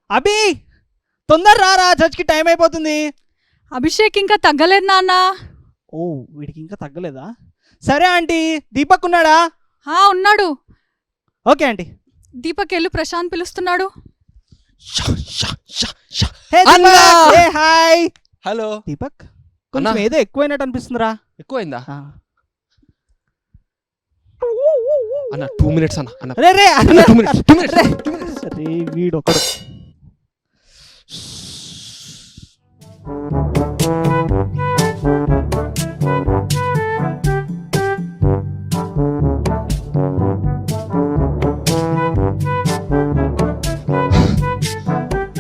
అభి తొందర రారా, చర్చ్కి టైం అయిపోతుంది. అభిషేక్ ఇంకా తగ్గలేదు నాన్న. ఓ వీడికి ఇంకా తగ్గలేదా? సరే ఆంటీ, దీపక్ ఉన్నాడా? ఉన్నాడు. Okay aunty. దీపక్ వెళ్ళు, ప్రశాంత్ పిలుస్తున్నాడు. హాయ్. హలో దీపక్, కొంచెం ఏదో ఎక్కువైనట్టు అనిపిస్తుందిరా. ఎక్కువైందా అన్న? 2 minutes అన్న. రే రే అన్న 2 minutes. రే వీడు ఒకడు.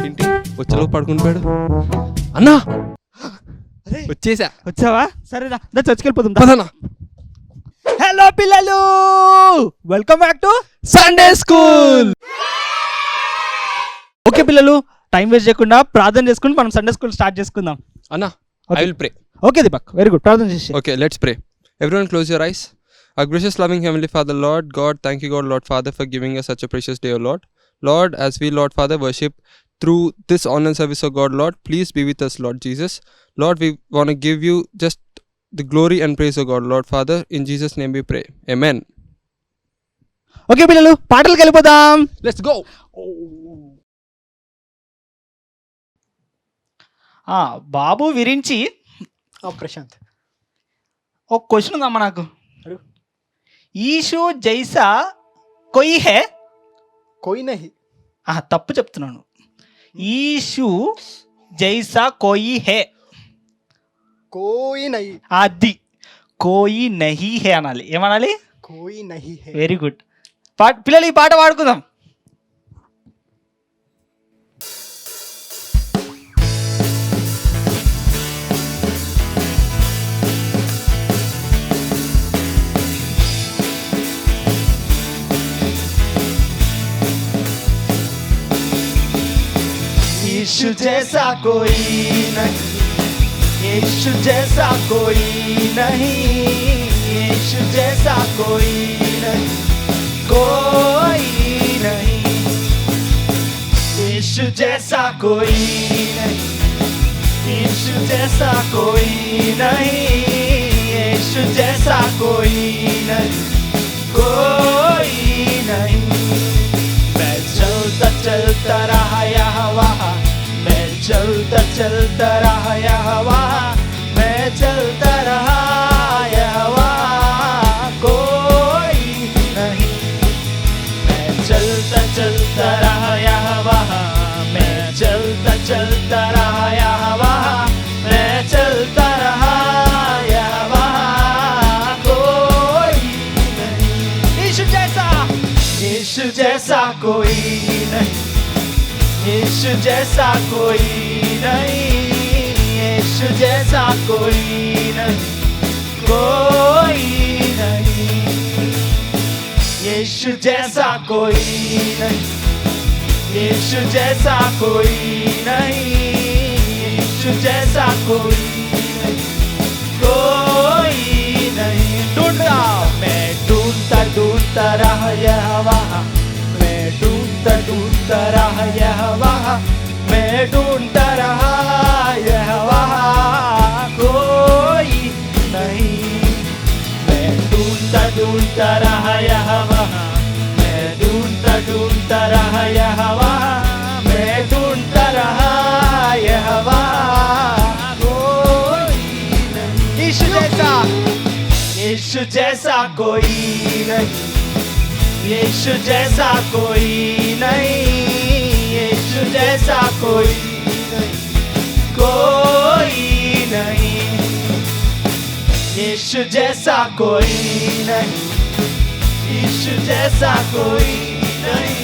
ఏంటి వచ్చేలోపు పడుకుని పోయాడు అన్నా? వచ్చావా? సరేరా, చర్చ్కి వెళ్ళిపోతాం. పదన్నా. హలో పిల్లలు, welcome back to Sunday school. Okay పిల్లలు, టైం వేస్ట్ చేయకుండా ప్రార్థన చేసుకుని మనం సండే స్కూల్ స్టార్ట్ చేసుకుందాం. అన్నా, I will pray. Okay Deepak, very good. ప్రార్థన చేసి. Okay, let's pray. Everyone close your eyes. Our gracious loving Heavenly Father, Lord God, thank you God, Lord Father, for giving us such a precious day, O Lord. Lord, as we, Lord Father, worship through this online service, O God, Lord, please be with us, Lord Jesus. Lord, we want to give you just the glory and praise, O God, Lord Father. In Jesus' name we pray. Amen. Okay పిల్లలు, పాటలకు వెళ్ళిపోదాం. Let's go. బాబు విరించి ప్రశాంత్, ఒక question ఉందమ్మా నాకు. ఈషు జైసా కొయి హే? कोई नहीं. తప్పు చెప్తున్నాను. ఈషు జైసా కోయి హే. कोई नहीं. అది కోయి నహి హే అనాలి. ఏమనాలి? कोई नहीं है. Very good. పిల్లలు ఈ పాట పాడుకుందాం. यीशु जैसा कोई नहीं, यीशु जैसा कोई नहीं, यीशु जैसा कोई नहीं, कोई नहीं, यीशु जैसा कोई नहीं, यीशु जैसा कोई नहीं, यीशु जैसा कोई नहीं, कोई नहीं. मैं चलता चलता रहा यहाँ वहाँ, मैं चलता चलता रहा यहाँ वहाँ, मैं चलता रहा यहाँ वहाँ, कोई नहीं. मैं चलता चलता रहा यहाँ वहाँ, मैं चलता चलता रहा यहाँ वहाँ, मैं चलता रहा यहाँ वहाँ, कोई नहीं. यीशु जैसा कोई नहीं, यीशु जैसा कोई नहीं, यीशु जैसा कोई नहीं, कोई नहीं. यीशु जैसा कोई नहीं, यीशु जैसा कोई नहीं, यीशु जैसा कोई नहीं, कोई नहीं. ढूंढता मैं ढूंढता ढूंढता रहा यहाँ वहाँ, मैं ढूंढता ढूंढता रहा यहाँ वहाँ, मैं ढूंढता रहा यहाँ वहाँ, कोई नहीं. मैं ढूंढता ढूंढता रहा यहाँ वहाँ, मैं ढूंढता ढूंढता रहा यहाँ वहाँ, मैं ढूंढता रहा यहाँ वहाँ, कोई नहीं. यीशु जैसा कोई नहीं, यीशु जैसा कोई नहीं, यीशु जैसा कोई नहीं, कोई नहीं. यीशु जैसा कोई नहीं, यीशु जैसा कोई नहीं,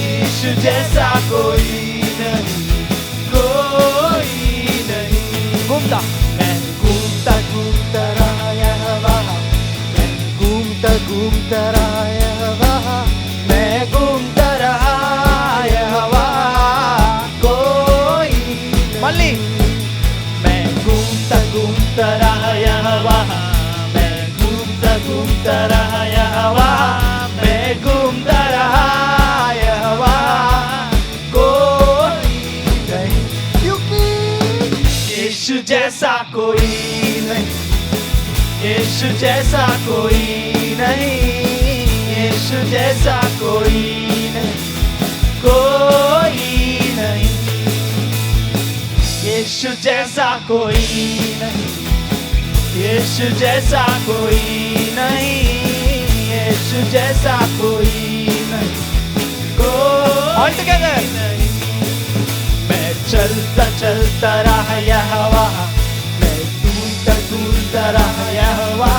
यीशु जैसा कोई नहीं, कोई नहीं. घूमता मैं घूमता घूमता रहा यहाँ वहाँ, मैं घूमता घूमता रहा यहाँ वहाँ, मैं घूमता रहा यहाँ वहाँ, कोई नहीं. मैं घूमता घूमता रहा यहाँ वहाँ, मैं घूमता घूमता रहा यहाँ वहाँ, मैं घूमता रहा यहाँ वहाँ, कोई कोई नहीं, यीशु जैसा कोई नहीं, यीशु जैसा कोई नहीं, कोई नहीं, यीशु जैसा कोई नहीं, यीशु जैसा कोई नहीं, यीशु जैसा कोई नहीं, All together. नहीं। मैं चलता चलता रहा यहोवा, मैं ढूंढता ढूंढता रहा यहोवा,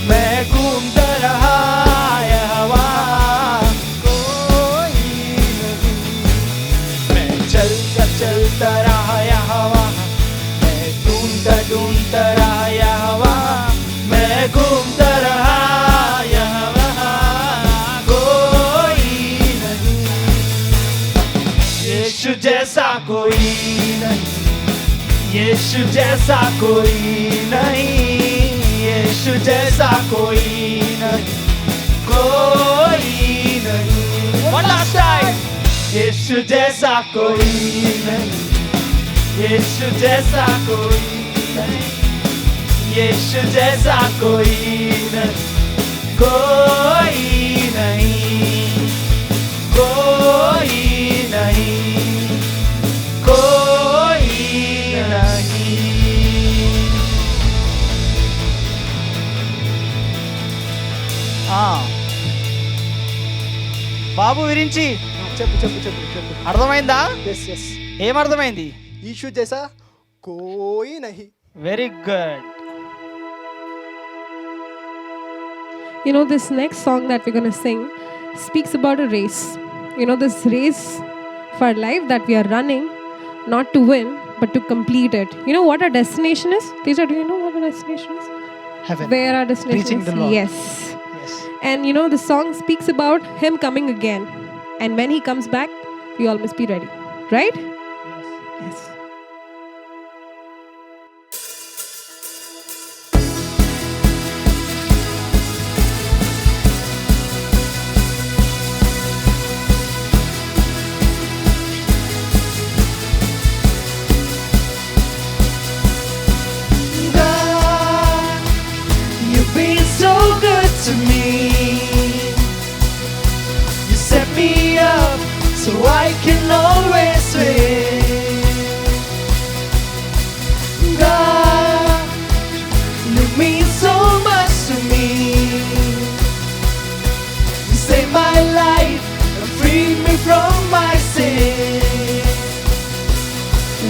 मैं घूमता रहा यहोवा, कोई नहीं। मैं चलता चलता रहा यहोवा, मैं ढूंढता ढूंढता रहा यहोवा, मैं घूमता रहा यहोवा, कोई नहीं। यीशु जैसा कोई नहीं, यीशु जैसा कोई नहीं, यीशु जैसा कोई नहीं, कोई नहीं। One last time. यीशु जैसा कोई नहीं, यीशु जैसा कोई नहीं, यीशु जैसा कोई नहीं, कोई नहीं, कोई नहीं, कोई नहीं। బాబు గురించి చెప్పు చెప్పు చెప్పు చెప్పు అర్థమైందా? ఎస్ ఎస్ ఏమర్థమైంది? यीशु जैसा कोई नहीं. Very good. You know, this next song that we're going to sing speaks about a race. You know, this race for life that we are running, not to win, but to complete it. You know what our destination is? Teacher, do you know what our destination is? Heaven. Where our destination Reaching is? the Lord. Yes. Yes. And you know, the song speaks about Him coming again. And when He comes back, we all must be ready. Right? Yes. God, you've been so good to me. You set me up so I can always win. God, you mean so much to me. You saved my life and freed me from my sin.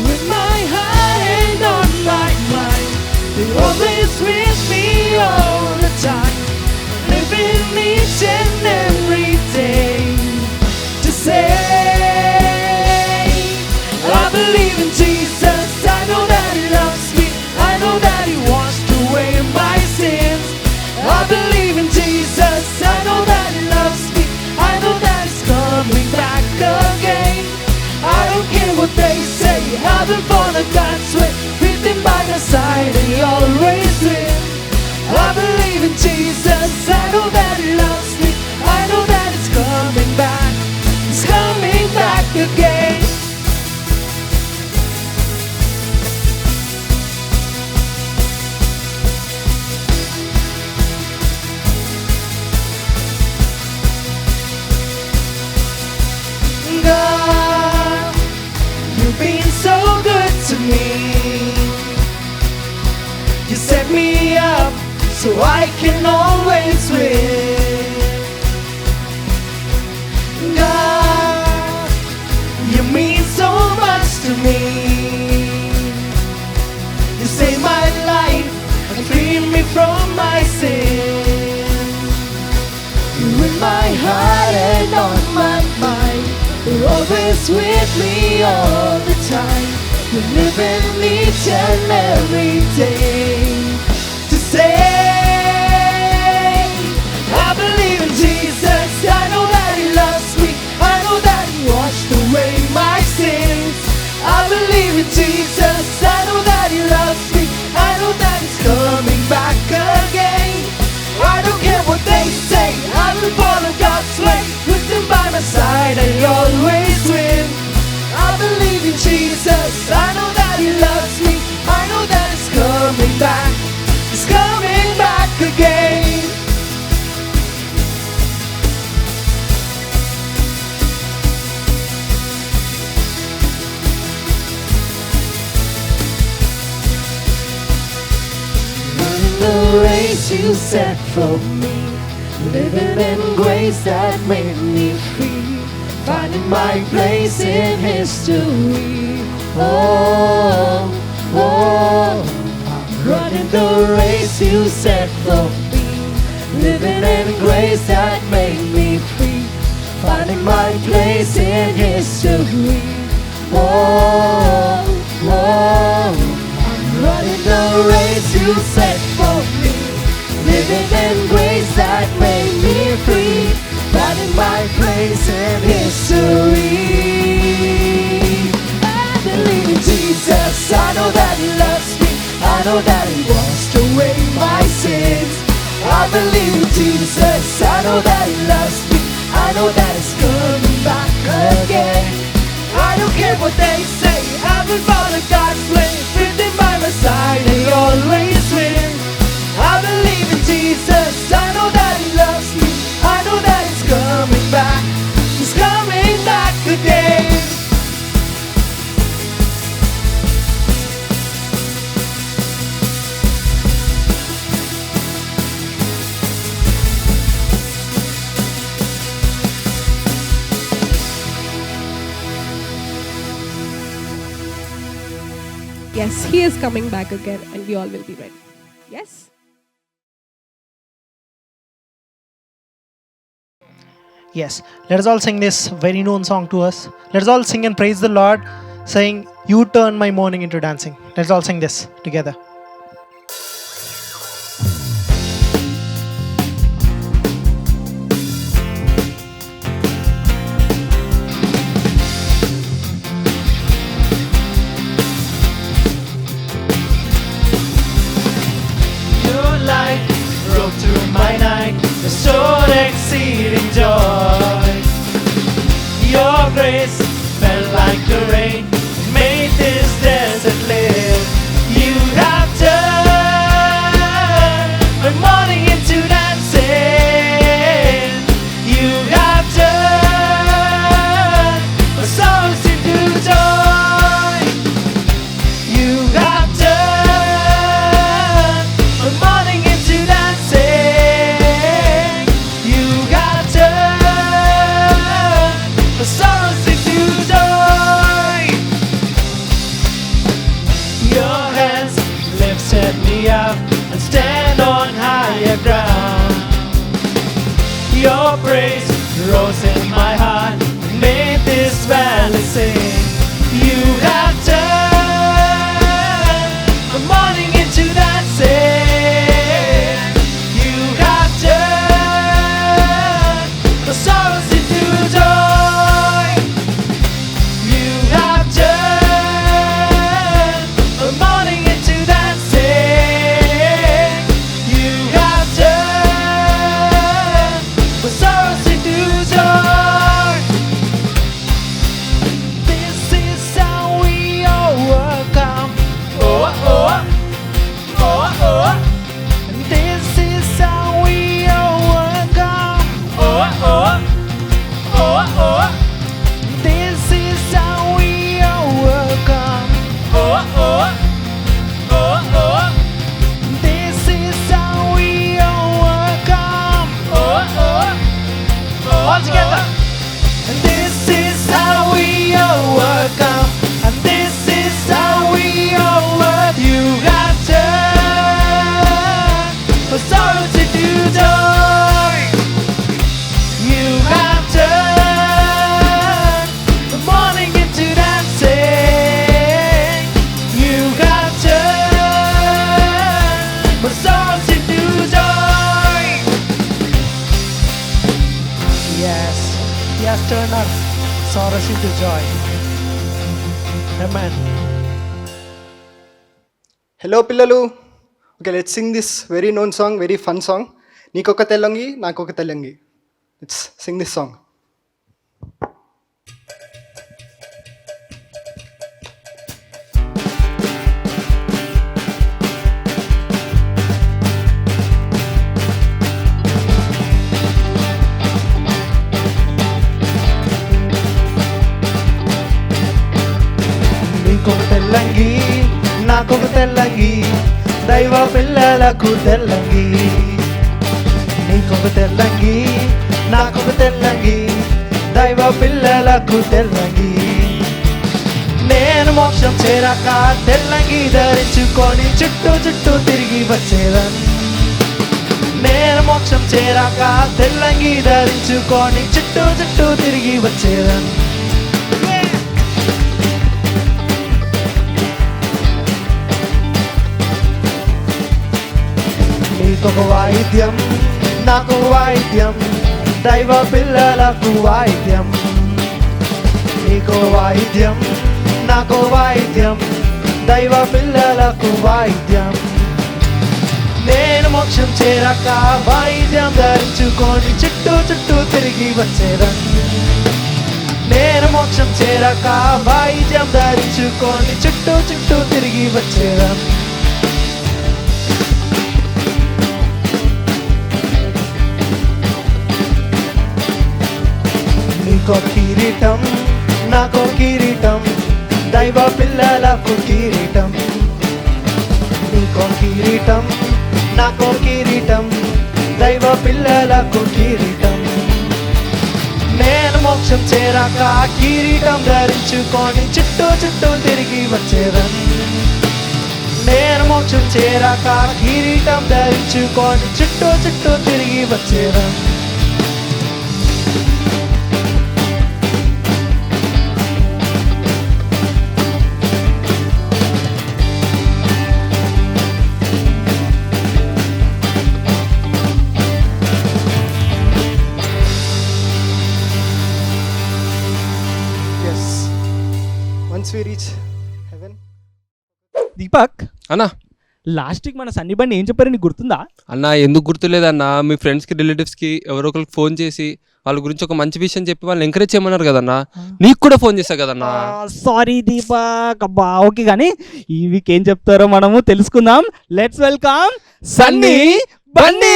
With my heart and on my mind, you're always with me all the time, living each and every day to say, I believe in Jesus. I know that He loves me. I know that He wants to weigh my sins. I believe in Jesus. I know that He loves me. I know that He's coming back again. I don't care what they say. I've been born of God's way, with Him by my side, and He always will. I believe in Jesus. I know that He loves me. I know that He's coming back. He's coming back again. God, you've been so good to me. You set me up so I can always win. God, you mean so much to me. You saved my life and freed me from my sin. You're in my heart and on my mind. You're always with me all the time. You're living each and every day to say, I believe in Jesus. I know that He loves me. I know that He washed away my sins. I believe in Jesus. I know that He loves me. I know that He's coming back again. I don't care what they say. I've been born of God's way, with Him by my side, I always win. I believe in Jesus. I know that He loves me. I know that He's coming you set for me. Living in grace that made me free. Finding my place in history. Oh, oh, I'm running the race you set for me. Living in grace that made me free. Finding my place in history. Oh, oh, I'm running the race you set for me. Living in grace that made me free. Finding my place in history. I believe in Jesus. I know that He loves me. I know that He washed away my sins. I believe in Jesus. I know that He loves me. I know that He's coming back again. I don't care what they say. I've been born of God's way. Written by my side, He always wins. I believe in Jesus. I know that He loves me. I know that He's coming back. He's coming back again. Yes, He is coming back again, and we all will be ready. Yes? Yes, let us all sing this very known song to us. Let us all sing and praise the Lord, saying, "You turn my mourning into dancing." Let's all sing this together. Your light broke through my night, restored exceeding joy. Your grace fell like the rain, made this desert live. You have turned my morning into dancing. You have turned my sorrows into joy. You have turned my morning into dancing. You have turned my sorrows into joy. Your hands lifted me up and stand on higher ground. Your praise rose in my heart and made this valley sing. You have turned the morning into dancing. You have turned the sorrows into joy. You have turned the morning into dancing. You have turned the sorrows into joy. This is how we overcome. Oh, oh, oh, oh. And this is how we overcome. Oh, oh, oh, oh. This is how we overcome. Oh, oh, oh, oh. This is how we overcome. Oh, oh, oh. All together. And this is how we overcome. And this is how we overcome. You have turned for sorrows into joy. You have turned the morning into dancing. You have turned for sorrows into joy. Yes, He has turned our sorrows into joy. Amen. Hello, పిల్లలు. Okay, let's sing this very known song, very fun song. నీకొక తెల్లంగి, నాకొక తెల్లంగి. Let's sing this song. నీకొక తెల్లంగి, నాకొక తెల్లంగి, దైవ పిల్లలకు తెల్లంగి. నీకొక తెల్లంగి నాకొక తెల్లంగి దైవ పిల్లలకు తెల్లంగి నేను మోక్షం చేరాక తెల్లంగి ధరించుకొని చుట్టూ చుట్టూ తిరిగి వచ్చేదాన్ని నేను మోక్షం చేరాక తెల్లంగి ధరించుకొని చుట్టూ చుట్టూ తిరిగి వచ్చేదాన్ని నీకొక వాయిద్యం నాకు వాయిద్యం దైవ పిల్లలకు వాయిద్యం నీకో వాయిద్యం నాకు వాయిద్యం దైవ పిల్లలకు వాయిద్యం నేను మోక్షం చేరాక వాయిద్యం ధరించుకొని చుట్టూ చుట్టూ తిరిగి వచ్చేదాన్ని నేను మోక్షం చేరాక వాయిద్యం ధరించుకొని చుట్టూ చుట్టూ తిరిగి వచ్చేదాన్ని నీకో కిరీటం నాకో కిరీటం దైవ పిల్లలకు కిరీటం నీకో కిరీటం నాకో కిరీటం దైవ పిల్లలకు కిరీటం నేను మోక్షం చేరాక కిరీటం ధరించుకొని చుట్టూ చుట్టూ తిరిగి వచ్చేదాన్ని నేను మోక్షం చేరాక కిరీటం ధరించుకొని చుట్టూ చుట్టూ తిరిగి వచ్చేదాన్ని Once we reach heaven. Deepak, అన్నా లాస్ట్ వీక్ మన సన్నీ బండి ఏం చెప్పారు నీకు గుర్తుందా? అన్న ఎందుకు గుర్తులేదన్నా, మీ ఫ్రెండ్స్కి రిలేటివ్స్కి ఎవరో ఒకరికి ఫోన్ చేసి వాళ్ళ గురించి ఒక మంచి విషయం చెప్పి వాళ్ళని ఎంకరేజ్ చేయమన్నారు కదన్నా. నీకు కూడా ఫోన్ చేశా కదన్నా. సారీ దీపక్, అబ్బా ఓకే, కానీ ఈ వీక్ ఏం చెప్తారో మనము తెలుసుకుందాం. లెట్స్ వెల్కమ్ సన్నీ బండి.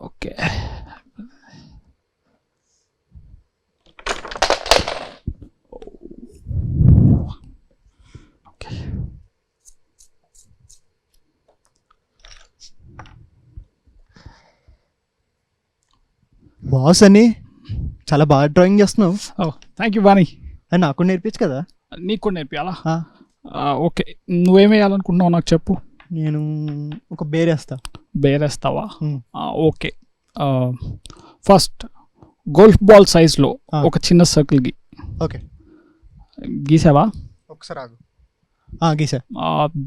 ఓకే, బాస్ అని చాలా బాగా డ్రాయింగ్ చేస్తున్నావు. Thank you Bani. అది నాకు కూడా నేర్పించు కదా. నీకు కూడా నేర్పియాలా? ఓకే, నువ్వేం వేయాలనుకుంటున్నావు నాకు చెప్పు. నేను ఒక బేరేస్తా. బేరేస్తావా? ఓకే, ఫస్ట్ గోల్ఫ్ బాల్ సైజ్లో ఒక చిన్న సర్కిల్ ఓకే, గీసావా? ఒకసారి ఆగు. గీసా.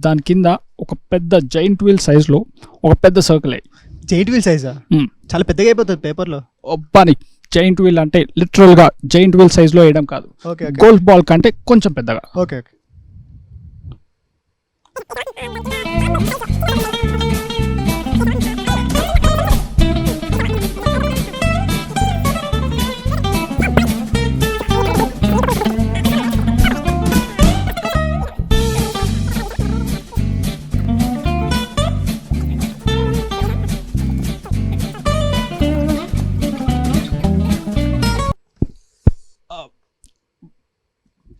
దాని కింద ఒక పెద్ద జైంట్ వీల్ సైజ్లో ఒక పెద్ద సర్కిల్ అయ్యి. జైంట్ వీల్ సైజా? చాలా పెద్దగా అయిపోతుంది పేపర్లో. బానీ, జైంట్ వీల్ అంటే లిటరల్గా జైంట్ వీల్ సైజ్లో వేయడం కాదు, గోల్ఫ్ బాల్ కంటే కొంచెం పెద్దగా. Okay okay.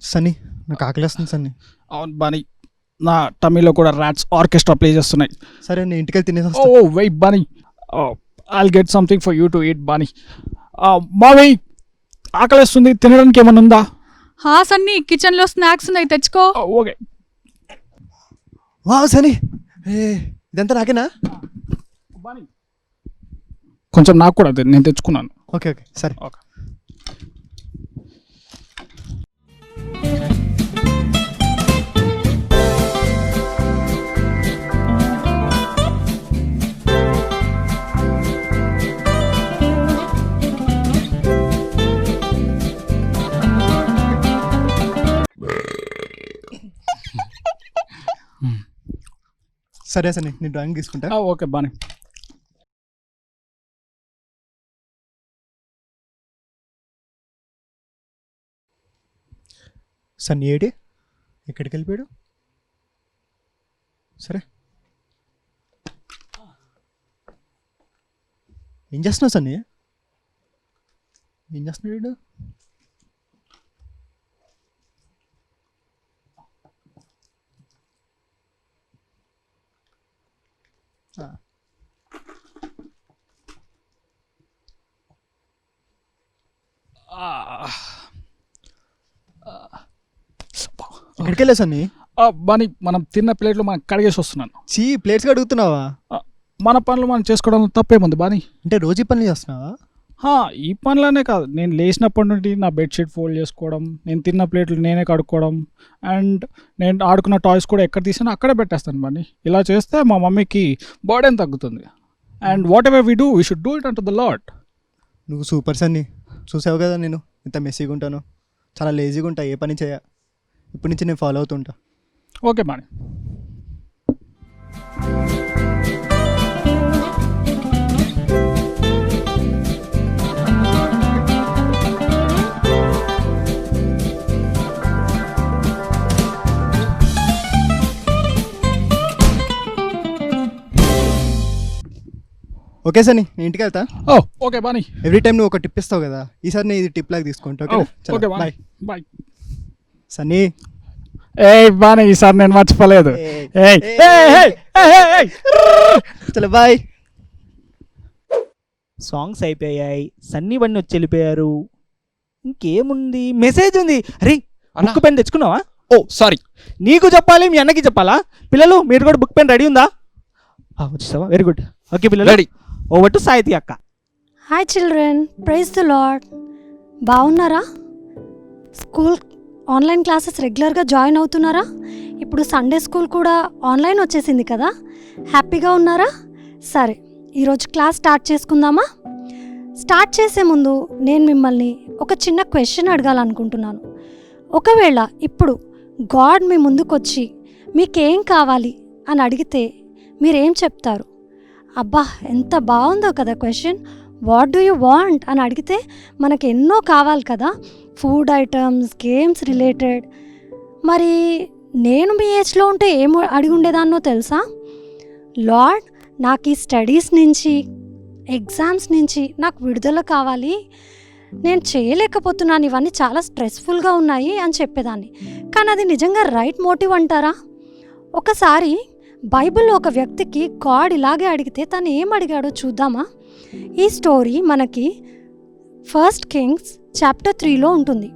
సన్నీ, నాకు ఆకలిస్తుంది సన్నీ. అవును బానీ, నా టమీలో కూడా ర్యాట్స్ ఆర్కెస్ట్రా ప్లే చేస్తున్నాయి. సరే, నేను ఇంటికి వెళ్ళి తినేసి oh wait Bani, I'll get something for you to eat Bani. మావి, ఆకలిస్తుంది, తినడానికి ఏమైనా ఉందా? హా సన్నీ, కిచెన్లో స్నాక్స్ ఉన్నాయి, తెచ్చుకో. ఓకే. వా సన్నీ, ఇదంతా నాకేనా? కొంచెం నాకు కూడా నేను తెచ్చుకున్నాను. ఓకే ఓకే, సరే. ఓకే. సరే సరే, నేను డ్రాయింగ్ తీసుకుంటా. ఓకే బానే. సన్నీ ఏడి ఎక్కడికి వెళ్ళిపోయాడు? సరే, ఏం చేస్తున్నావు సన్నీ? ఏం చేస్తున్నాడు వీడు? ఎక్కడికి వెళ్ళా సన్నీ? బాని మనం తిన్న ప్లేట్లు మనం కడిగేసి వస్తున్నాను. ప్లేట్స్ అడుగుతున్నావా? మన పనులు మనం చేసుకోవడం తప్పేముంది బాని? అంటే రోజు ఈ పనులు చేస్తున్నావా? ఈ పనులనే కాదు, నేను లేచినప్పటి నుండి నా బెడ్షీట్ ఫోల్డ్ చేసుకోవడం, నేను తిన్న ప్లేట్లు నేనే కడుక్కోవడం, అండ్ నేను ఆడుకున్న టాయ్స్ కూడా ఎక్కడ తీసినా అక్కడే పెట్టేస్తాను బాని. ఇలా చేస్తే మా మమ్మీకి బర్డెన్ తగ్గుతుంది. And what ever we do we should do it unto the lord. నువ్వు సూపర్ సన్నీ. చూసావు కదా నేను ఇంత మెస్సీగా ఉంటాను, చాలా లేజీగా ఉంటా, ఏ పని చేయ. ఇప్పటి నుంచి నేను ఫాలో అవుతుంటా. ఓకే బాని. ఓకే సన్నీ, నేను ఇంటికి వెళ్తా. ఓకే బాని. ఎవ్రీ టైం నువ్వు ఒక టిప్ ఇస్తావు కదా, ఈసారి నేను ఇది టిప్ లాగా తీసుకుంటా. Okay bye bye. Sunny. Bani, ఈసారి నేను మర్చిపోలేదు. చలో బాయ్. సాంగ్స్ అయిపోయాయి, సన్నీ బండి వచ్చి వెళ్ళిపోయారు. ఇంకేముంది? మెసేజ్ ఉంది. అరే బుక్ పెన్ తెచ్చుకున్నావా? సారీ, నీకు చెప్పాలి, మీ అన్నకి చెప్పాలా? పిల్లలు మీరు కూడా బుక్ పెన్ రెడీ ఉందా? వచ్చేసావా? Very good. ఓకే పిల్లలు, రెడీ. ఓవర్ టు సాయితి అక్క. Hi children, praise the lord. బాగున్నారా? స్కూల్ ఆన్లైన్ క్లాసెస్ రెగ్యులర్గా జాయిన్ అవుతున్నారా? ఇప్పుడు సండే స్కూల్ కూడా ఆన్లైన్ వచ్చేసింది కదా, హ్యాపీగా ఉన్నారా? సరే, ఈరోజు క్లాస్ స్టార్ట్ చేసుకుందామా? స్టార్ట్ చేసే ముందు నేను మిమ్మల్ని ఒక చిన్న క్వశ్చన్ అడగాలనుకుంటున్నాను. ఒకవేళ ఇప్పుడు గాడ్ మీ ముందుకొచ్చి మీకేం కావాలి అని అడిగితే మీరేం చెప్తారు? అబ్బా, ఎంత బాగుందో కదా question. What do you want అని అడిగితే మనకు ఎన్నో కావాలి కదా, ఫుడ్ ఐటమ్స్, గేమ్స్ రిలేటెడ్. మరి నేను మీ ఏజ్లో ఉంటే ఏం అడిగి ఉండేదాన్నో తెలుసా? లార్డ్, నాకు ఈ స్టడీస్ నుంచి, ఎగ్జామ్స్ నుంచి నాకు విడుదల కావాలి, నేను చేయలేకపోతున్నాను, ఇవన్నీ చాలా స్ట్రెస్ఫుల్గా ఉన్నాయి అని చెప్పేదాన్ని. కానీ అది నిజంగా రైట్ మోటివ్ అంటారా? ఒకసారి బైబిల్లో ఒక వ్యక్తికి గాడ్ ఇలాగే అడిగితే తను ఏం అడిగాడో చూద్దామా? ఈ స్టోరీ మనకి 1 Kings చాప్టర్ 3లో ఉంటుంది.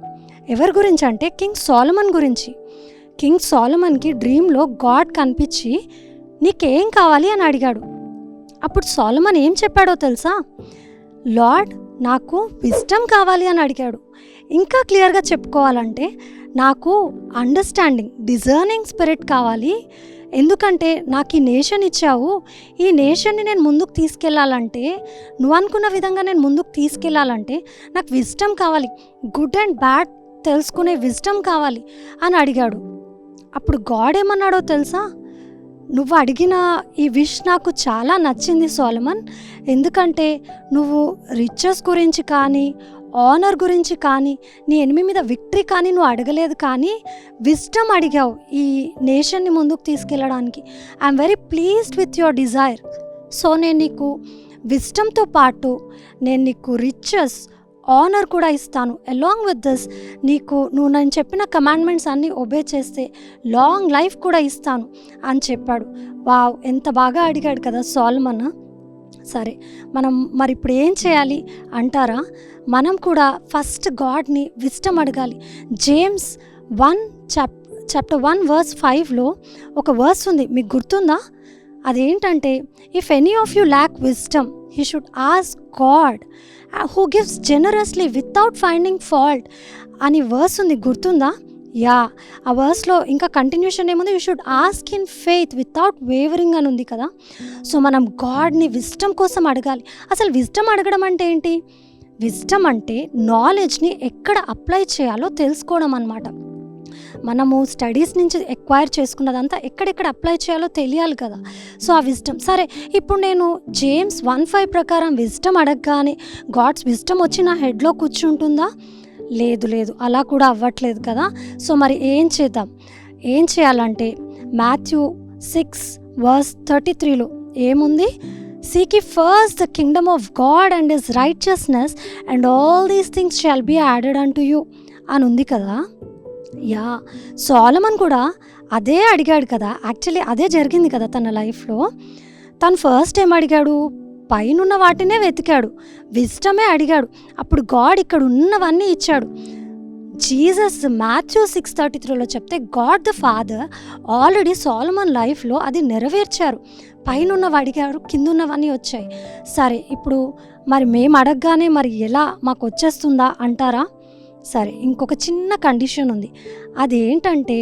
ఎవరి గురించి అంటే కింగ్ సోలమన్ గురించి. కింగ్ సోలమన్కి డ్రీమ్లో గాడ్ కనిపించి నీకేం కావాలి అని అడిగాడు. అప్పుడు సోలమన్ ఏం చెప్పాడో తెలుసా? లార్డ్, నాకు విజ్డమ్ కావాలి అని అడిగాడు. ఇంకా క్లియర్గా చెప్పుకోవాలంటే నాకు అండర్స్టాండింగ్, డిజర్నింగ్ స్పిరిట్ కావాలి. ఎందుకంటే నాకు ఈ నేషన్ ఇచ్చావు, ఈ నేషన్ని నేను ముందుకు తీసుకెళ్ళాలంటే, నువ్వు అనుకున్న విధంగా నేను ముందుకు తీసుకెళ్ళాలంటే నాకు విజ్డమ్ కావాలి, గుడ్ అండ్ బ్యాడ్ తెలుసుకునే విజ్డమ్ కావాలి అని అడిగాడు. అప్పుడు గాడ్ ఏమన్నాడో తెలుసా? నువ్వు అడిగిన ఈ విష్ నాకు చాలా నచ్చింది సోలమన్. ఎందుకంటే నువ్వు రిచెస్ గురించి కానీ, ఆనర్ గురించి కానీ, నీ ఎనిమి మీద విక్టరీ కానీ నువ్వు అడగలేదు, కానీ విజ్డమ్ అడిగావు ఈ నేషన్ని ముందుకు తీసుకెళ్ళడానికి. I'm very pleased with your desire. So నేను నీకు విజ్డమ్తో పాటు నేను నీకు రిచెస్, ఆనర్ కూడా ఇస్తాను. అలాంగ్ విత్ దిస్ నువ్వు నేను చెప్పిన కమాండ్మెంట్స్ అన్నీ ఒబే చేస్తే లాంగ్ లైఫ్ కూడా ఇస్తాను అని చెప్పాడు. వావ్, ఎంత బాగా అడిగాడు కదా సోలమన్. సరే, మనం మరి ఇప్పుడు ఏం చేయాలి అంటారా? మనం కూడా ఫస్ట్ గాడ్ని విజ్డమ్ అడగాలి. జేమ్స్ 1 చాప్టర్ 1 verse 5లో ఒక వర్స్ ఉంది, మీకు గుర్తుందా? అదేంటంటే, if any of you lakh wisdom he should ask God who gives generously without finding fault అని వర్స్ ఉంది, గుర్తుందా? యా, ఆ వర్స్లో ఇంకా కంటిన్యూషన్ ఏముంది? You should ask in faith without wavering అని ఉంది కదా. సో మనం గాడ్ని విజ్డమ్ కోసం అడగాలి. అసలు విజ్డమ్ అడగడం అంటే ఏంటి? విజ్డమ్ అంటే నాలెడ్జ్ని ఎక్కడ అప్లై చేయాలో తెలుసుకోవడం అన్నమాట. మనము స్టడీస్ నుంచి ఎక్వైర్ చేసుకున్నదంతా ఎక్కడెక్కడ అప్లై చేయాలో తెలియాలి కదా. సో ఆ విజ్డమ్. సరే, ఇప్పుడు నేను జేమ్స్ 1:5 ప్రకారం విజ్డమ్ అడగగానే గాడ్స్ విజ్డమ్ వచ్చి నా హెడ్లో కూర్చుంటుందా? లేదు, అలా కూడా అవ్వట్లేదు కదా. సో మరి ఏం చేద్దాం? ఏం చేయాలంటే మాథ్యూ 6 verse 33లో ఏముంది? Seek ye first the kingdom of God and his righteousness, and all these things shall be added unto you అని ఉంది కదా. యా, సోలమన్ కూడా అదే అడిగాడు కదా. యాక్చువల్లీ అదే జరిగింది కదా తన లైఫ్లో. తను ఫస్ట్ ఏం అడిగాడు? పైనున్న వాటినే వెతికాడు, విజ్డమే అడిగాడు. అప్పుడు గాడ్ ఇక్కడ ఉన్నవన్నీ ఇచ్చాడు. జీసస్ మాథ్యూ 6:33లో చెప్తే God the father already Solomon లైఫ్లో అది నెరవేర్చారు. పైనున్నవి అడిగారు, కిందున్నవన్నీ వచ్చాయి. సరే, ఇప్పుడు మరి మేము అడగగానే మరి ఎలా మాకు వచ్చేస్తుందా అంటారా? సరే, ఇంకొక చిన్న కండిషన్ ఉంది. అదేంటంటే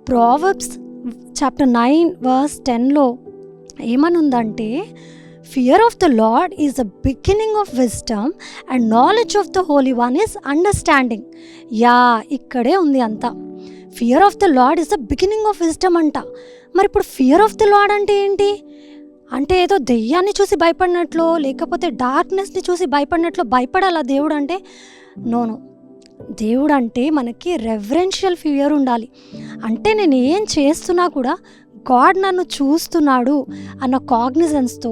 ప్రావర్బ్స్ చాప్టర్ 9:10లో ఏమని ఉందంటే, fear of the lord is the beginning of wisdom and knowledge of the Holi one is understanding. Yeah, ఇక్కడే ఉంది అంతా. Fear of the lord is the beginning of wisdom అంట. మరి ఇప్పుడు ఫియర్ ఆఫ్ ద లార్డ్ అంటే ఏంటి? అంటే ఏదో దెయ్యాన్ని చూసి భయపడినట్లు, లేకపోతే డార్క్నెస్ని చూసి భయపడినట్లు భయపడాలా దేవుడు అంటే? నోను. దేవుడు అంటే మనకి రెవరెన్షియల్ ఫియర్ ఉండాలి. అంటే నేను ఏం చేస్తున్నా కూడా గాడ్ నన్ను చూస్తున్నాడు అన్న కాగ్నిజెన్స్తో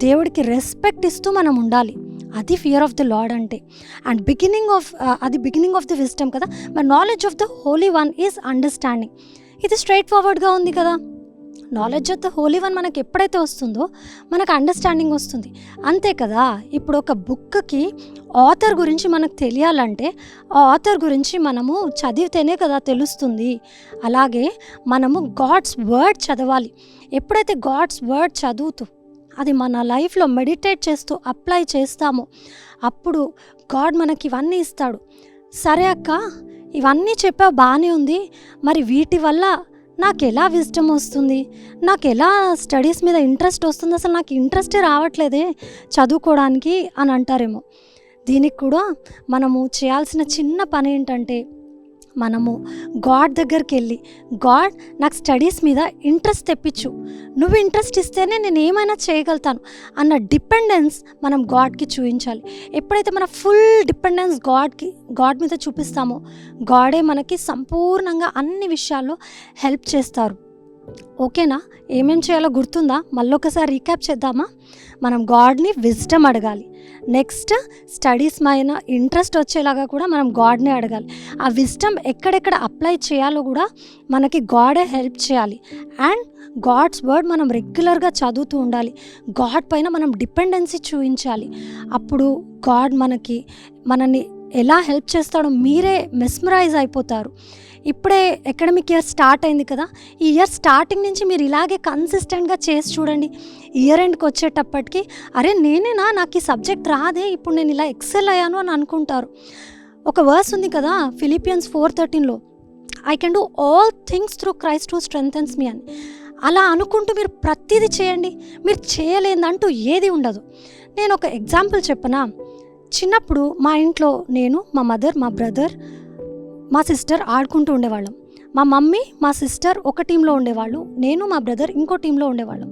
దేవుడికి రెస్పెక్ట్ ఇస్తూ మనం ఉండాలి. అది ఫియర్ ఆఫ్ ద లార్డ్ అంటే. And beginning of the wisdom కదా. మరి knowledge of the Holi one is understanding. ఇది స్ట్రైట్ ఫార్వర్డ్గా ఉంది కదా. Knowledge of the Holi one మనకు ఎప్పుడైతే వస్తుందో మనకు అండర్స్టాండింగ్ వస్తుంది, అంతే కదా. ఇప్పుడు ఒక బుక్కి ఆథర్ గురించి మనకు తెలియాలంటే ఆ ఆథర్ గురించి మనము చదివితేనే కదా తెలుస్తుంది. అలాగే మనము గాడ్స్ వర్డ్ చదవాలి. ఎప్పుడైతే గాడ్స్ వర్డ్ చదువుతూ అది మన లైఫ్లో మెడిటేట్ చేస్తూ అప్లై చేస్తామో అప్పుడు గాడ్ మనకి ఇవన్నీ ఇస్తాడు. సరే అక్క, ఇవన్నీ చెప్పావు బాగానే ఉంది, మరి వీటి వల్ల నాకు ఎలా విజ్డమ్ వస్తుంది, నాకు ఎలా స్టడీస్ మీద ఇంట్రెస్ట్ వస్తుంది, అసలు నాకు ఇంట్రెస్టే రావట్లేదే చదువుకోవడానికి అని అంటారేమో. దీనికి కూడా మనము చేయాల్సిన చిన్న పని ఏంటంటే, మనము గాడ్ దగ్గరికి వెళ్ళి, గాడ్ నాకు స్టడీస్ మీద ఇంట్రెస్ట్ తెప్పించు, నువ్వు ఇంట్రెస్ట్ ఇస్తేనే నేను ఏమైనా చేయగలుగుతాను అన్న డిపెండెన్స్ మనం గాడ్కి చూపించాలి. ఎప్పుడైతే మన ఫుల్ డిపెండెన్స్ గాడ్ మీద చూపిస్తామో గాడే మనకి సంపూర్ణంగా అన్ని విషయాల్లో హెల్ప్ చేస్తారు. ఓకేనా? ఏమేం చేయాలో గుర్తుందా? మళ్ళొకసారి రీక్యాప్ చేద్దామా? మనం గాడ్ని విజ్డమ్ అడగాలి. నెక్స్ట్ స్టడీస్ పైన ఇంట్రెస్ట్ వచ్చేలాగా కూడా మనం గాడ్నే అడగాలి. ఆ విజ్డమ్ ఎక్కడెక్కడ అప్లై చేయాలో కూడా మనకి గాడే హెల్ప్ చేయాలి. అండ్ గాడ్స్ వర్డ్ మనం రెగ్యులర్గా చదువుతూ ఉండాలి. గాడ్ పైన మనం డిపెండెన్సీ చూపించాలి. అప్పుడు గాడ్ మనల్ని ఎలా హెల్ప్ చేస్తాడో మీరే మెస్మరైజ్ అయిపోతారు. ఇప్పుడే అకాడమిక్ ఇయర్ స్టార్ట్ అయింది కదా. ఈ ఇయర్ స్టార్టింగ్ నుంచి మీరు ఇలాగే కన్సిస్టెంట్గా చేసి చూడండి. ఇయర్ ఎండ్కి వచ్చేటప్పటికి అరే నేనేనా, నాకు ఈ సబ్జెక్ట్ రాదే, ఇప్పుడు నేను ఇలా ఎక్సెల్ అయ్యాను అని అనుకుంటారు. ఒక వర్స్ ఉంది కదా ఫిలిపియన్స్ 4:13లో, I can do all things through Christ who strengthens me అని. అలా అనుకుంటూ మీరు ప్రతిదీ చేయండి. మీరు చేయలేదంటూ ఏది ఉండదు. నేను ఒక ఎగ్జాంపుల్ చెప్పనా? చిన్నప్పుడు మా ఇంట్లో నేను, మా మదర్, మా బ్రదర్, మా సిస్టర్ ఆడుకుంటూ ఉండేవాళ్ళం. మా మమ్మీ, మా సిస్టర్ ఒక టీంలో ఉండేవాళ్ళు, నేను మా బ్రదర్ ఇంకో టీంలో ఉండేవాళ్ళం.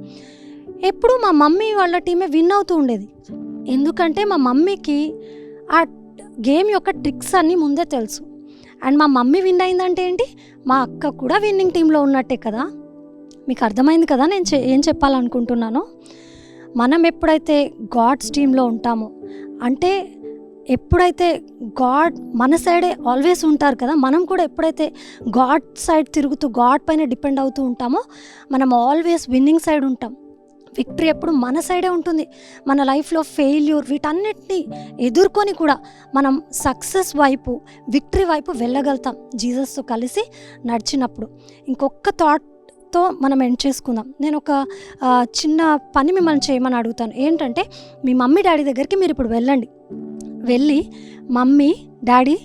ఎప్పుడు మా మమ్మీ వాళ్ళ టీమే విన్ అవుతూ ఉండేది. ఎందుకంటే మా మమ్మీకి ఆ గేమ్ యొక్క ట్రిక్స్ అన్నీ ముందే తెలుసు. అండ్ మా మమ్మీ విన్ అయిందంటే ఏంటి, మా అక్క కూడా విన్నింగ్ టీంలో ఉన్నట్టే కదా. మీకు అర్థమైంది కదా నేను ఏం చెప్పాలనుకుంటున్నానో? మనం ఎప్పుడైతే గాడ్స్ టీంలో ఉంటామో, అంటే ఎప్పుడైతే గాడ్ మన సైడే ఆల్వేస్ ఉంటారు కదా, మనం కూడా ఎప్పుడైతే గాడ్ సైడ్ తిరుగుతూ గాడ్ పైన డిపెండ్ అవుతూ ఉంటామో మనం ఆల్వేస్ విన్నింగ్ సైడ్ ఉంటాం. విక్టరీ ఎప్పుడు మన సైడే ఉంటుంది. మన లైఫ్లో ఫెయిల్యూర్ వీటన్నిటిని ఎదుర్కొని కూడా మనం సక్సెస్ వైపు, విక్టరీ వైపు వెళ్ళగలుగుతాం జీసస్తో కలిసి నడిచినప్పుడు. ఇంకొక థాట్తో మనం ఎండ్ చేసుకుందాం. నేను ఒక చిన్న పని మిమ్మల్ని చేయమని అడుగుతాను. ఏంటంటే, మీ మమ్మీ డాడీ దగ్గరికి మీరు ఇప్పుడు వెళ్ళి మమ్మీ డాడీ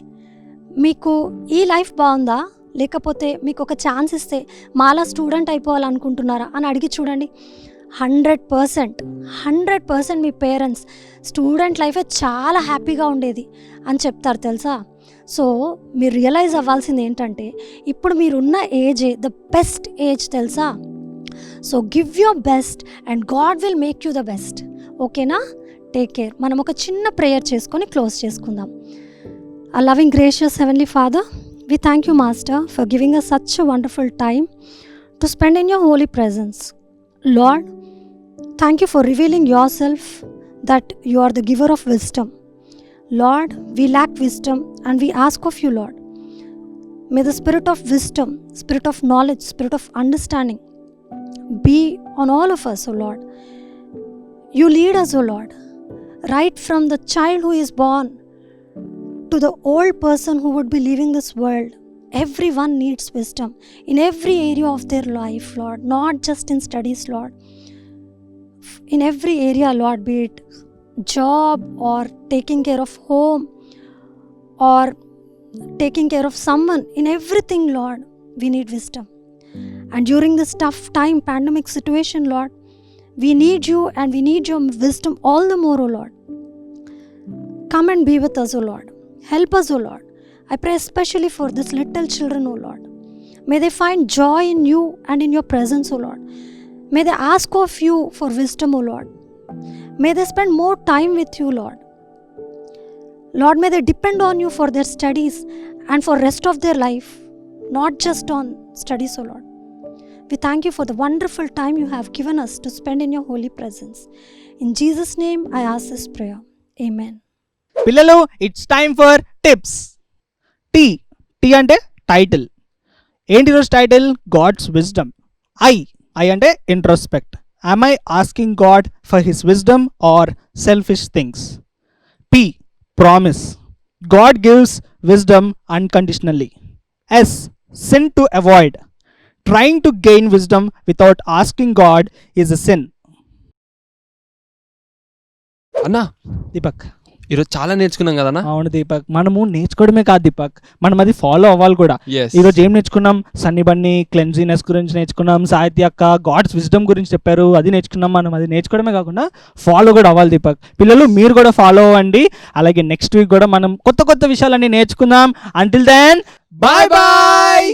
మీకు ఈ లైఫ్ బాగుందా, లేకపోతే మీకు ఒక ఛాన్స్ ఇస్తే మాలా స్టూడెంట్ అయిపోవాలనుకుంటున్నారా అని అడిగి చూడండి. 100% మీ పేరెంట్స్ స్టూడెంట్ లైఫే చాలా హ్యాపీగా ఉండేది అని చెప్తారు తెలుసా. సో మీరు రియలైజ్ అవ్వాల్సింది ఏంటంటే, ఇప్పుడు మీరున్న ఏజే ద బెస్ట్ ఏజ్ తెలుసా. So give your best and God will make you the best. ఓకేనా? Take care. మనం ఒక చిన్న ప్రేయర్ చేసుకొని క్లోజ్ చేసుకుందాం. A loving, gracious Heavenly Father, we thank you, Master, for giving us such a wonderful time to spend in your holy presence. Lord, Thank you for revealing yourself that you are the giver of wisdom. Lord, we lack wisdom and we ask of you, Lord. May the spirit of wisdom, spirit of knowledge, spirit of understanding be on all of us, O Lord. You lead us, O Lord, right from the child who is born to the old person who would be leaving this world. Everyone needs wisdom in every area of their life, Lord, not just in studies, Lord. In every area, Lord, be it job or taking care of home or taking care of someone, in everything, Lord, we need wisdom. And during this tough time, pandemic situation, Lord, we need you and we need your wisdom all the more, O Lord. Come and be with us, O Lord. Help us, O Lord. I pray especially for these little children, O Lord. May they find joy in you and in your presence, O Lord. May they ask of you for wisdom, O Lord. May they spend more time with you, Lord. Lord, may they depend on you for their studies and for rest of their life, not just on studies, O Lord. We thank you for the wonderful time you have given us to spend in your holy presence. In Jesus' name, I ask this prayer. Amen. పిల్లలు, it's time for tips. T అంటే title. ఏంటి ఈరోజు title? God's wisdom. I అంటే introspect. Am I asking God for His wisdom or selfish things? P, promise. God gives wisdom unconditionally. S, sin to avoid. Trying to gain wisdom without asking God is a sin. అన్నా, దీపక్, ఈరోజు చాలా నేర్చుకున్నాం కదన్నా. అవును దీపక్, మనము నేర్చుకోవడమే కాదు దీపక్, మనం అది ఫాలో అవ్వాలి కూడా. Yes. ఈరోజు ఏం నేర్చుకున్నాం? సన్నీ బన్నీ క్లెన్జీనెస్ గురించి నేర్చుకున్నాం, సాహిత్య అక్క గాడ్స్ విజ్డమ్ గురించి చెప్పారు, అది నేర్చుకున్నాం. మనం అది నేర్చుకోవడమే కాకుండా ఫాలో కూడా అవ్వాలి దీపక్. పిల్లలు, మీరు కూడా ఫాలో అవ్వండి. అలాగే నెక్స్ట్ వీక్ కూడా మనం కొత్త కొత్త విషయాలన్నీ నేర్చుకుందాం. Until then, bye bye.